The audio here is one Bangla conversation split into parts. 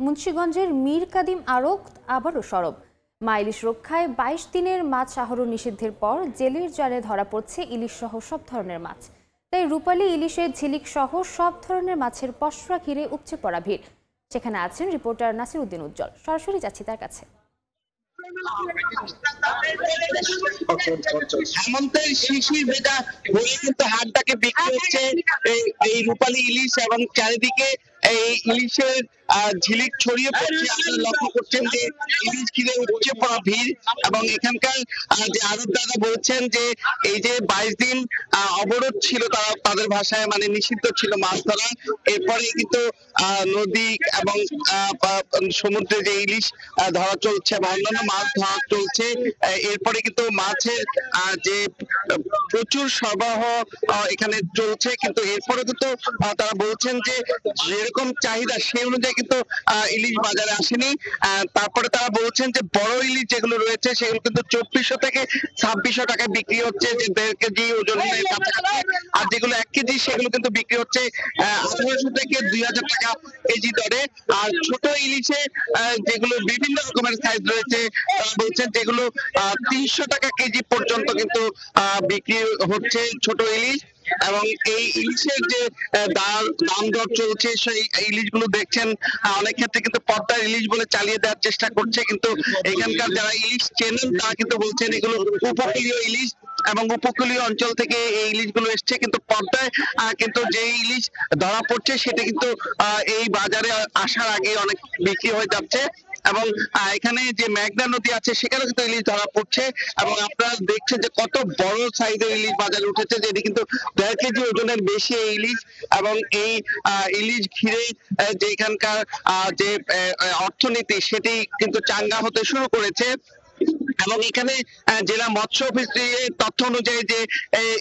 মুন্সিগঞ্জের মীর কাদিম আড়ত আবারও সরব। মা ইলিশ রক্ষায় ২২ দিনের মাছ আহরণ নিষিদ্ধের পর জেলের জালে ধরা পড়ছে ইলিশ সহ সব ধরনের মাছ। তাই রূপালী ইলিশের ঝিলিক সহ সব ধরনের মাছের পসরা ঘিরে উপচে পড়া ভিড়। সেখানে আছেন রিপোর্টার নাসির উদ্দিন উজ্জ্বল। সরাসরি যাচ্ছি তার কাছে। হেমন্তের শিশির ভেজা হয়ে কিন্তু হাটটাকে বিক্রি হচ্ছে এই রূপালী ইলিশ, এবং চারিদিকে এই ইলিশের ঝিলিক ছড়িয়ে পড়ছে। আপনারা লক্ষ্য করছেন যে ইলিশ ঘিরে উপচে পড়া ভিড়, এবং এখানকার যে আড়তদাররা বলছেন যে এই যে ২২ দিন অবরোধ ছিল, তাদের ভাষায় মানে নিষিদ্ধ ছিল মাছ ধরা। এরপরে কিন্তু নদী এবং সমুদ্রে যে ইলিশ ধরা চলছে বা অন্যান্য মাছ ধরা চলছে, এরপরে কিন্তু মাছের যে প্রচুর সরবরাহ এখানে চলছে। কিন্তু এরপরে কিন্তু তারা বলছেন যে যেরকম চাহিদা সেই অনুযায়ী কিন্তু ইলিশ বাজারে আসেনি। তারপরে তারা বলছেন যে বড় ইলিশ যেগুলো রয়েছে সেগুলো কিন্তু ২৪০০ থেকে ২৬০০ টাকায় বিক্রি হচ্ছে, যে ১.৫ কেজি ওজনের কাছাকাছি। আর যেগুলো ১ কেজি সেগুলো কিন্তু বিক্রি হচ্ছে ১৮০০ থেকে ২০০০ টাকা কেজি দরে। আর ছোট ইলিশে যেগুলো বিভিন্ন রকমের সাইজ রয়েছে, তারা বলছেন যেগুলো ৩০০ টাকা কেজি পর্যন্ত কিন্তু বিক্রি হচ্ছে ছোট ইলিশ। এবং এই ইলিশের যে দাম দর চলছে, সেই ইলিশগুলো দেখছেন অনেক ক্ষেত্রে কিন্তু পদ্মার ইলিশ বলে চালিয়ে দেওয়ার চেষ্টা করছে। কিন্তু এখানকার যারা ইলিশ চেনেন তারা কিন্তু বলছেন এগুলো উপকূলীয় ইলিশ, এবং উপকূলীয় অঞ্চল থেকে এই ইলিশগুলো এসছে। কিন্তু পদ্মায় কিন্তু যে ইলিশ ধরা পড়ছে সেটা কিন্তু এই বাজারে আসার আগে অনেক বিক্রি হয়ে যাচ্ছে। এবং এখানে যে মেঘনা নদী আছে সেখানে কিন্তু ইলিশ ধরা পড়ছে, এবং আপনারা দেখছেন যে কত বড় সাইজের ইলিশ বাজারে উঠেছে, যেটি কিন্তু ১.৫ কেজি ওজনের বেশি এই ইলিশ। এবং এই ইলিশ ঘিরে যে এখানকার যে অর্থনীতি সেটি কিন্তু চাঙ্গা হতে শুরু করেছে। এবং এখানে জেলা মৎস্য অফিসের তথ্য অনুযায়ী যে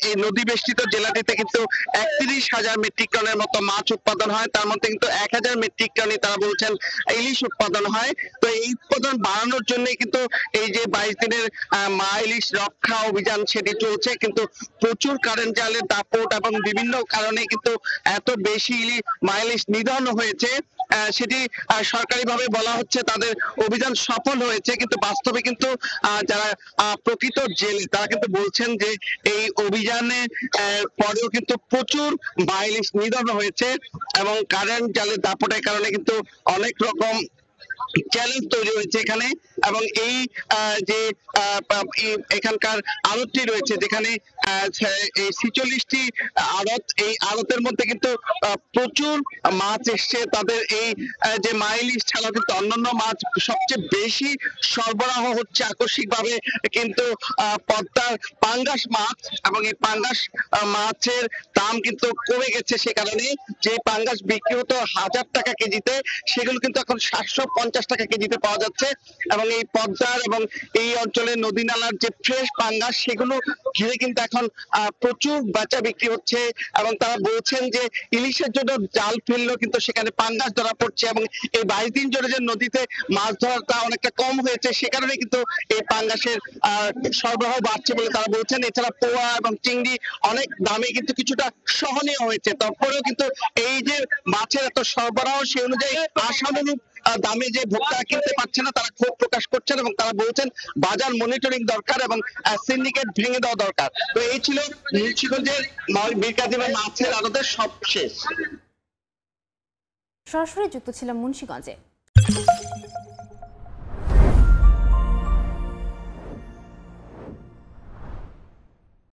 এই নদী বেষ্টিত জেলাটিতে কিন্তু ৩১,০০০ মেট্রিক টনের মতো মাছ উৎপাদন হয়, তার মধ্যে কিন্তু ১,০০০ মেট্রিক টনই তারা বলছেন ইলিশ উৎপাদন হয়। তো এই উৎপাদন বাড়ানোর জন্য কিন্তু এই যে ২২ দিনের মা ইলিশ রক্ষা অভিযান সেটি চলছে। কিন্তু প্রচুর কারেন্ট জালের দাপট এবং বিভিন্ন কারণে কিন্তু এত বেশি মা ইলিশ নিধন হয়েছে, সেটি সরকারিভাবে বলা হচ্ছে তাদের অভিযান সফল হয়েছে। কিন্তু বাস্তবে কিন্তু যারা প্রকৃত জেলে তারা কিন্তু বলছেন যে এই অভিযানে পরেও কিন্তু প্রচুর মা ইলিশ নিধন হয়েছে, এবং কারেন্ট জালের দাপটের কারণে কিন্তু অনেক রকম চ্যালেঞ্জ তৈরি হয়েছে এখানে। এবং এই যে এখানকার আড়তটি রয়েছে, যেখানে এই ৪৬টি আড়ত, এই আড়তের মধ্যে কিন্তু প্রচুর মাছ এসছে। তাদের এই যে মা ইলিশ ছাড়াও কিন্তু অন্যান্য মাছ সবচেয়ে বেশি সরবরাহ হচ্ছে আকস্মিকভাবে কিন্তু পদ্মার পাঙ্গাস মাছ, এবং এই পাঙ্গাস মাছের দাম কিন্তু কমে গেছে। সে কারণে যে পাঙ্গাস বিক্রি হতো ১,০০০ টাকা কেজিতে, সেগুলো কিন্তু এখন ৭৫০ টাকা কেজিতে পাওয়া যাচ্ছে। এবং এই পদ্মার এবং এই অঞ্চলের নদী নালার যে ফ্রেশ পাঙ্গাস সেগুলো ঘিরে কিন্তু এখন প্রচুর বেচা বিক্রি হচ্ছে। এবং তারা বলছেন যে ইলিশের জন্য জাল ফেললেও কিন্তু সেখানে পাঙ্গাস ধরা পড়ছে, এবং এই ২২ দিন ধরে যে নদীতে মাছ ধরাটা অনেকটা কম হয়েছে, সে কারণে কিন্তু এই পাঙ্গাসের সরবরাহ বাড়ছে বলে তারা বলছেন। এছাড়া পোয়া এবং চিংড়ি অনেক দামে কিন্তু কিছুটা সহনীয় হয়েছে। তারপরেও কিন্তু এই যে মাছের এত সরবরাহ সে অনুযায়ী আশানুরূপ দামে যে ভোক্তারা কিনতে পারছে না, তারা ক্ষোভ প্রকাশ করছেন, এবং তারা বলছেন বাজার মনিটরিং দরকার এবং সিন্ডিকেট ভেঙে দেওয়া দরকার। তো এই ছিল মুন্সিগঞ্জের মীর কাদিমের মাছের আড়তের সবশেষ। সরাসরি যুক্ত ছিলাম মুন্সিগঞ্জে।